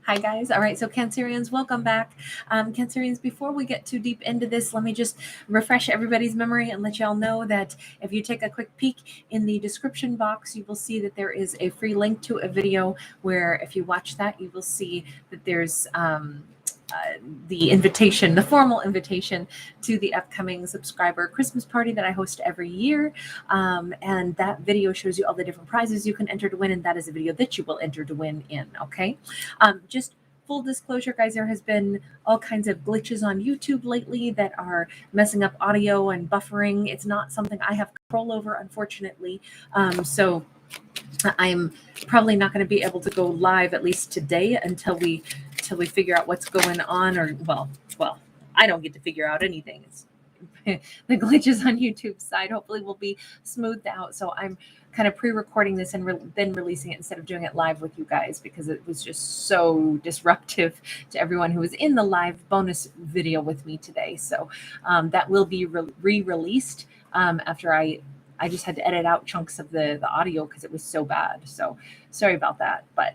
Hi, guys. All right, so Cancerians, welcome back. Cancerians, before we get too deep into this, let me just refresh everybody's memory and let y'all know that if you take a quick peek in the description box, you will see that there is a free link to a video where if you watch that, you will see that there's the invitation, the formal invitation to the upcoming subscriber Christmas party that I host every year. And that video shows you all the different prizes you can enter to win, and that is a video that you will enter to win in, okay? Just full disclosure, guys, there has been all kinds of glitches on YouTube lately that are messing up audio and buffering. It's not something I have control over, unfortunately. So I'm probably not going to be able to go live, at least today, until we figure out what's going on. Or well, I don't get to figure out anything. It's the glitches on YouTube's side hopefully will be smoothed out. So I'm kind of pre-recording this and then releasing it instead of doing it live with you guys, because it was just so disruptive to everyone who was in the live bonus video with me today. So that will be re-released after I just had to edit out chunks of the audio because it was so bad. So sorry about that, but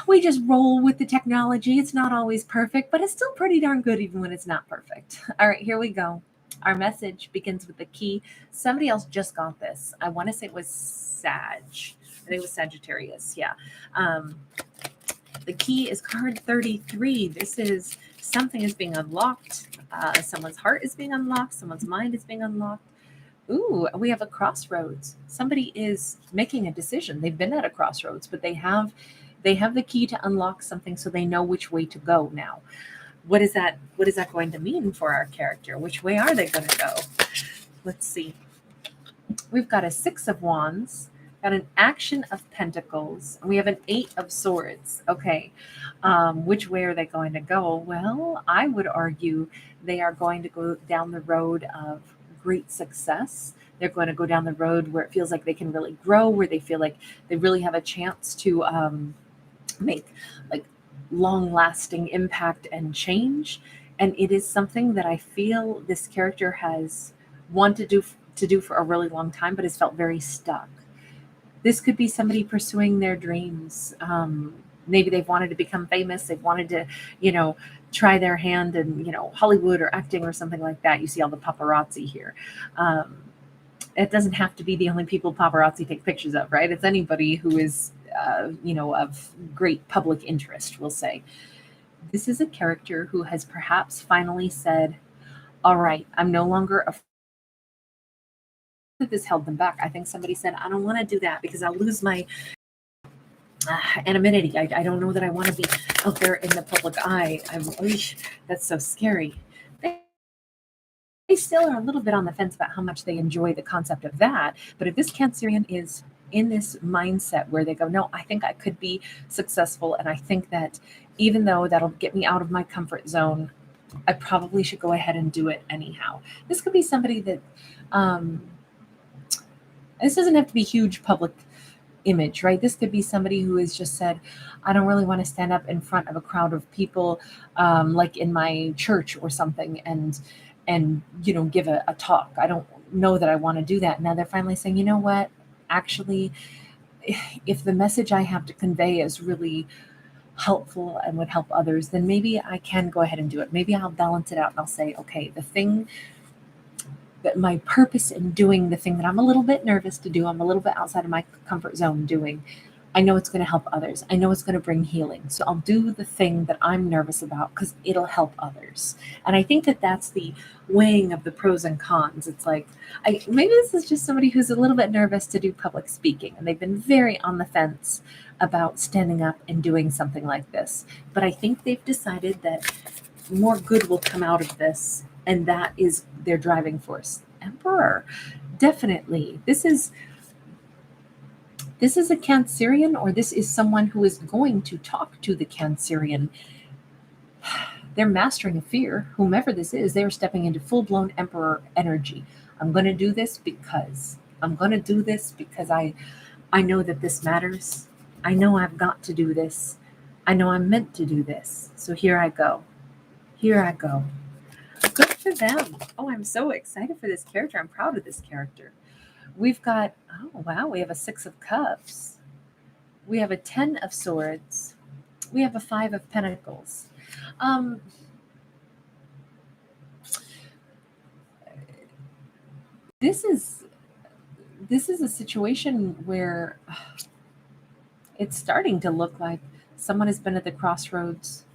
we just roll with the technology. It's not always perfect, but it's still pretty darn good even when it's not perfect. All right, here we go. Our message begins with the key. Somebody else just got this. I want to say it was Sag. I think it was Sagittarius. Yeah. The key is card 33. This is something is being unlocked. Someone's heart is being unlocked. Someone's mind is being unlocked. Ooh, we have a crossroads. Somebody is making a decision. They've been at a crossroads, but they have the key to unlock something, so they know which way to go now. What is that going to mean for our character? Which way are they going to go? Let's see. We've got a 6 of Wands, got an Action of Pentacles, and we have an 8 of Swords. Okay. Which way are they going to go? Well, I would argue they are going to go down the road of great success. They're going to go down the road where it feels like they can really grow, where they feel like they really have a chance to make like long-lasting impact and change. And it is something that I feel this character has wanted to do for a really long time, but has felt very stuck. This could be somebody pursuing their dreams. Maybe they've wanted to become famous. They've wanted to, try their hand in, Hollywood or acting or something like that. You see all the paparazzi here. It doesn't have to be the only people paparazzi take pictures of, right? It's anybody who is, of great public interest, we'll say. This is a character who has perhaps finally said, all right, I'm no longer afraid. This held them back. I think somebody said, I don't want to do that because I'll lose my anonymity. I don't know that I want to be out there in the public eye. That's so scary. They still are a little bit on the fence about how much they enjoy the concept of that. But if this Cancerian is in this mindset where they go, no, I think I could be successful, and I think that even though that'll get me out of my comfort zone, I probably should go ahead and do it anyhow. This could be somebody that this doesn't have to be huge public image, right? This could be somebody who has just said, I don't really want to stand up in front of a crowd of people, like in my church or something, and give a talk. I don't know that I want to do that. Now they're finally saying, you know what? Actually, if the message I have to convey is really helpful and would help others, then maybe I can go ahead and do it. Maybe I'll balance it out and I'll say, okay, the thing that my purpose in doing the thing that I'm a little bit nervous to do, I'm a little bit outside of my comfort zone doing, I know it's going to help others. I know it's going to bring healing. So I'll do the thing that I'm nervous about because it'll help others. And I think that that's the weighing of the pros and cons. It's like, maybe this is just somebody who's a little bit nervous to do public speaking, and they've been very on the fence about standing up and doing something like this. But I think they've decided that more good will come out of this, and that is their driving force. Emperor, definitely. This is a Cancerian, or this is someone who is going to talk to the Cancerian. They're mastering a fear. Whomever this is, they're stepping into full-blown Emperor energy. I'm going to do this because I know that this matters. I know I've got to do this. I know I'm meant to do this. So here I go. Here I go. Good for them. Oh, I'm so excited for this character. I'm proud of this character. We've got, oh wow, we have a 6 of Cups. We have a 10 of Swords. We have a Five of Pentacles. Um, this is a situation where it's starting to look like someone has been at the crossroads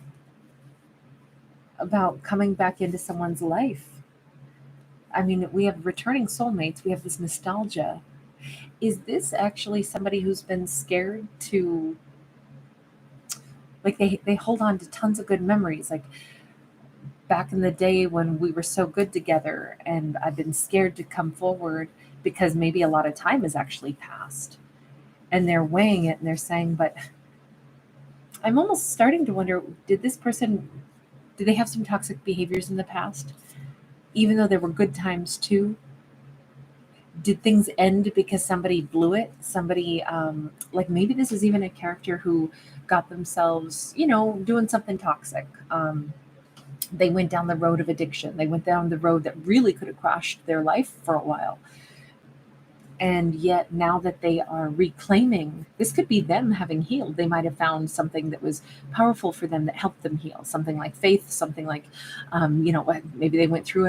about coming back into someone's life. I mean, we have returning soulmates, we have this nostalgia. Is this actually somebody who's been scared to, like, they hold on to tons of good memories, like back in the day when we were so good together, and I've been scared to come forward because maybe a lot of time has actually passed, and they're weighing it and they're saying, but I'm almost starting to wonder, did they have some toxic behaviors in the past, even though there were good times too? Did things end because somebody blew it? Somebody, like, maybe this is even a character who got themselves, doing something toxic. They went down the road of addiction. They went down the road that really could have crashed their life for a while. And yet now that they are reclaiming, this could be them having healed. They might have found something that was powerful for them that helped them heal, something like faith, something like, maybe they went through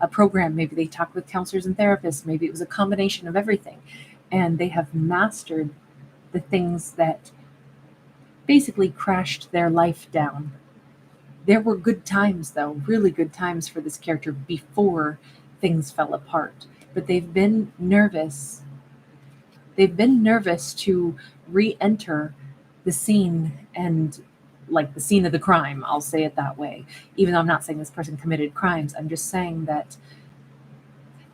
a program, maybe they talked with counselors and therapists, maybe it was a combination of everything, and they have mastered the things that basically crashed their life down. There were good times, though, really good times for this character before things fell apart. But they've been nervous. They've been nervous to re-enter the scene, and like the scene of the crime, I'll say it that way. Even though I'm not saying this person committed crimes, I'm just saying that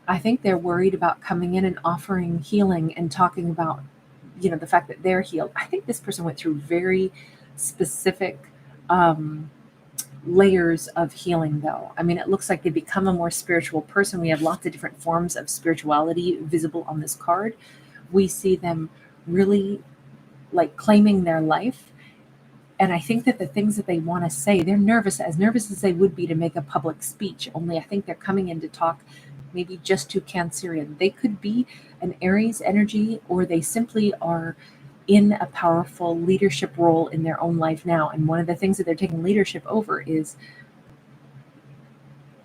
I think they're worried about coming in and offering healing and talking about, the fact that they're healed. I think this person went through very specific layers of healing, though. I mean, it looks like they become a more spiritual person. We have lots of different forms of spirituality visible on this card. We see them really like claiming their life. And I think that the things that they want to say, they're nervous as they would be to make a public speech. Only I think they're coming in to talk maybe just to Cancerian. They could be an Aries energy, or they simply are in a powerful leadership role in their own life now. And one of the things that they're taking leadership over is,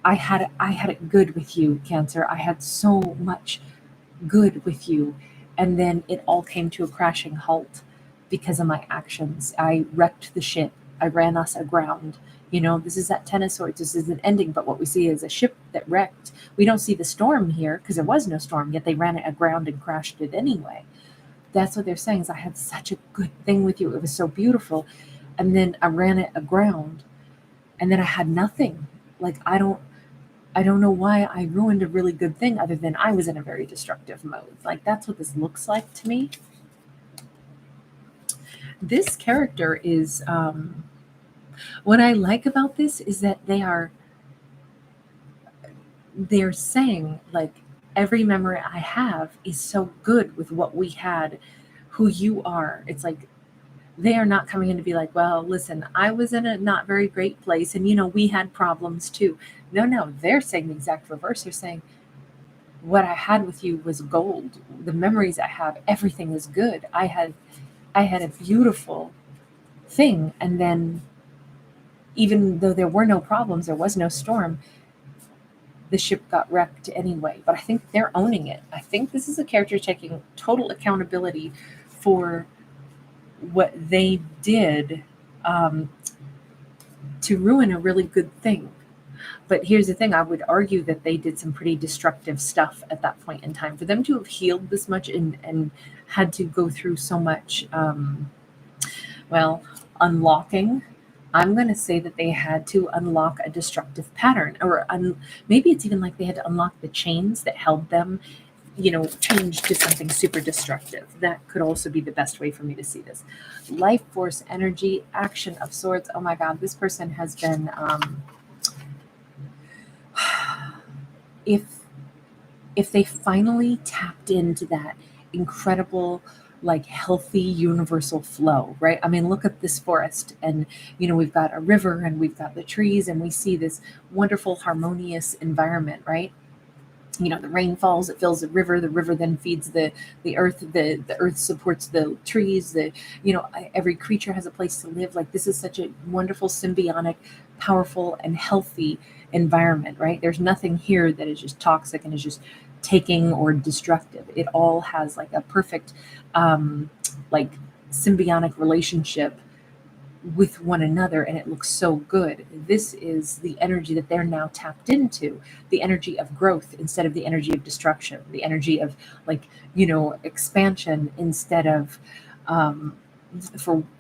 I had it good with you, Cancer. I had so much good with you. And then it all came to a crashing halt because of my actions. I wrecked the ship. I ran us aground. This is that Ten of Swords. This is an ending, but what we see is a ship that wrecked. We don't see the storm here because there was no storm, yet they ran it aground and crashed it anyway. That's what they're saying, is I had such a good thing with you. It was so beautiful. And then I ran it aground, and then I had nothing. Like, I don't know why I ruined a really good thing other than I was in a very destructive mode. Like, that's what this looks like to me. This character is, what I like about this is that they're saying, like, every memory I have is so good with what we had, who you are. It's like they are not coming in to be like, well, listen, I was in a not very great place, and we had problems too. No, they're saying the exact reverse. They're saying what I had with you was gold. The memories I have, everything is good. I had a beautiful thing, and then even though there were no problems, there was no storm, the ship got wrecked anyway. But I think they're owning it. I think this is a character taking total accountability for what they did, to ruin a really good thing. But here's the thing, I would argue that they did some pretty destructive stuff at that point in time. For them to have healed this much and had to go through so much, unlocking, I'm going to say that they had to unlock a destructive pattern, or maybe it's even like they had to unlock the chains that held them, change to something super destructive. That could also be the best way for me to see this. Life force, energy, action of swords. Oh my God, this person has been, if they finally tapped into that incredible, like, healthy universal flow, right? I mean, look at this forest, and we've got a river, and we've got the trees, and we see this wonderful harmonious environment, right? The rain falls, it fills the river then feeds the earth, the earth supports the trees, every creature has a place to live. Like, this is such a wonderful, symbiotic, powerful, and healthy environment, right? There's nothing here that is just toxic and is just taking or destructive. It all has like a perfect like symbiotic relationship with one another, and it looks so good. This is the energy that they're now tapped into, the energy of growth instead of the energy of destruction, the energy of, like, expansion instead of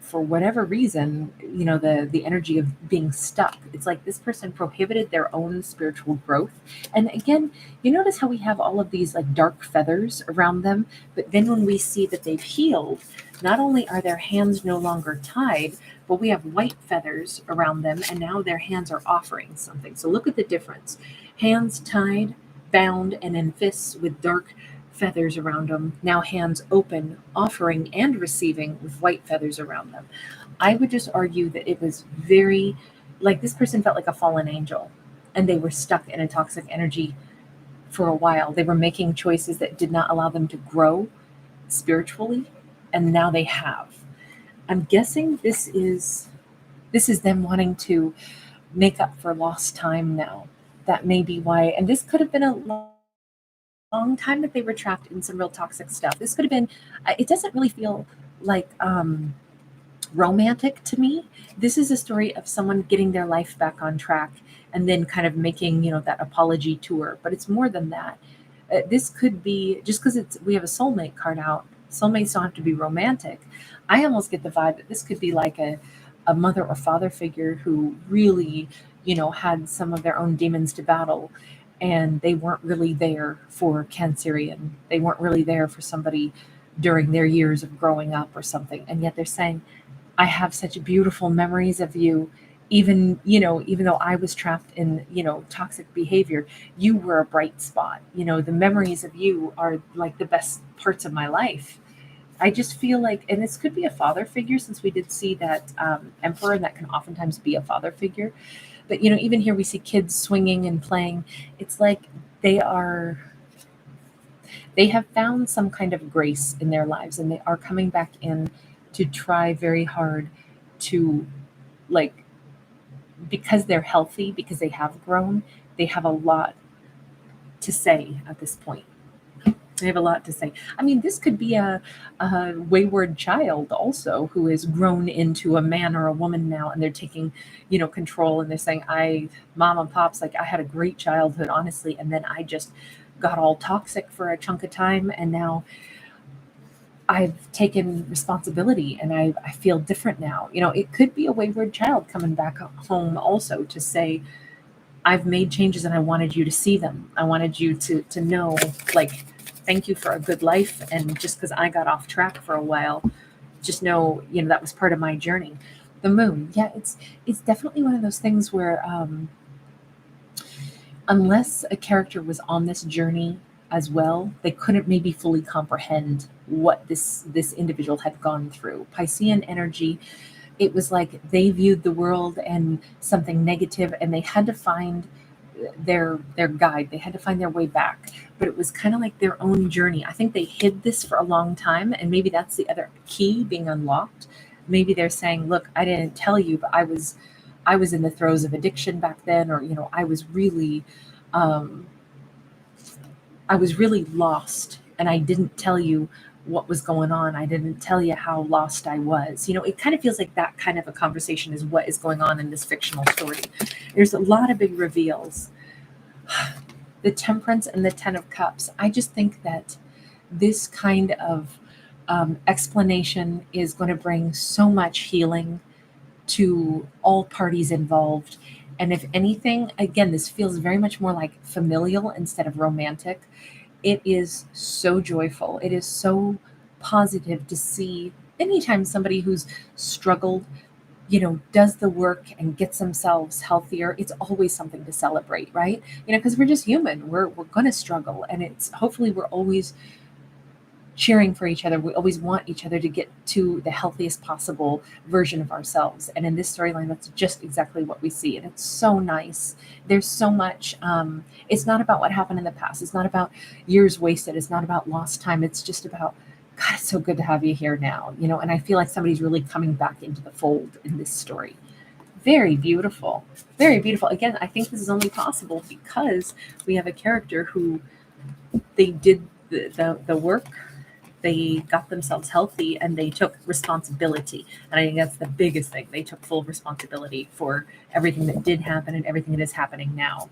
for whatever reason, the energy of being stuck. It's like this person prohibited their own spiritual growth. And again, you notice how we have all of these like dark feathers around them, but then when we see that they've healed, not only are their hands no longer tied, but we have white feathers around them, and now their hands are offering something. So look at the difference. Hands tied, bound, and in fists with dark feathers around them. Now hands open, offering and receiving with white feathers around them. I would just argue that it was very, like, this person felt like a fallen angel, and they were stuck in a toxic energy for a while. They were making choices that did not allow them to grow spiritually, and now they have. I'm guessing this is them wanting to make up for lost time now. That may be why, and this could have been a long time that they were trapped in some real toxic stuff. This could have been, it doesn't really feel like romantic to me. This is a story of someone getting their life back on track and then kind of making, that apology tour. But it's more than that. This could be, just because we have a soulmate card out. Soulmates don't have to be romantic. I almost get the vibe that this could be like a mother or father figure who really, had some of their own demons to battle, and they weren't really there for Cancerian. They weren't really there for somebody during their years of growing up or something. And yet they're saying, I have such beautiful memories of you. Even though I was trapped in, toxic behavior, you were a bright spot. The memories of you are like the best parts of my life. I just feel like, and this could be a father figure, since we did see that emperor, and that can oftentimes be a father figure. But even here we see kids swinging and playing. It's like they are, they have found some kind of grace in their lives, and they are coming back in to try very hard to, like, because they're healthy, because they have grown, they have a lot to say at this point. They have a lot to say. I mean, this could be a wayward child also who has grown into a man or a woman now, and they're taking, control, and they're saying, Mom and Pop's like, I had a great childhood, honestly, and then I just got all toxic for a chunk of time, and now I've taken responsibility, and I feel different now. It could be a wayward child coming back home also to say, I've made changes and I wanted you to see them. I wanted you to know, like, thank you for a good life. And just because I got off track for a while, just know, that was part of my journey. The moon. Yeah, it's definitely one of those things where unless a character was on this journey as well, they couldn't maybe fully comprehend what this individual had gone through. Piscean energy, it was like they viewed the world and something negative, and they had to find their guide. They had to find their way back. But it was kind of like their own journey. I think they hid this for a long time, and maybe that's the other key being unlocked. Maybe they're saying, look, I didn't tell you, but I was in the throes of addiction back then, or um I was really lost, and I didn't tell you what was going on. I didn't tell you how lost I was. It kind of feels like that kind of a conversation is what is going on in this fictional story. There's a lot of big reveals. The Temperance and the Ten of Cups. I just think that this kind of explanation is going to bring so much healing to all parties involved. And if anything, again, this feels very much more like familial instead of romantic. It is so joyful. It is so positive to see anytime somebody who's struggled, does the work and gets themselves healthier. It's always something to celebrate, right? Because we're just human. We're going to struggle. And it's hopefully we're always cheering for each other. We always want each other to get to the healthiest possible version of ourselves. And in this storyline, that's just exactly what we see. And it's so nice. There's so much. It's not about what happened in the past. It's not about years wasted. It's not about lost time. It's just about, God, it's so good to have you here now. And I feel like somebody's really coming back into the fold in this story. Very beautiful. Very beautiful. Again, I think this is only possible because we have a character who they did the work, they got themselves healthy, and they took responsibility. And I think that's the biggest thing. They took full responsibility for everything that did happen and everything that is happening now.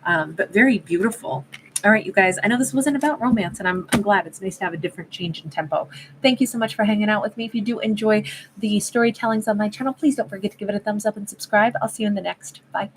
But very beautiful. All right, you guys, I know this wasn't about romance, and I'm glad. It's nice to have a different change in tempo. Thank you so much for hanging out with me. If you do enjoy the storytellings on my channel, please don't forget to give it a thumbs up and subscribe. I'll see you in the next. Bye.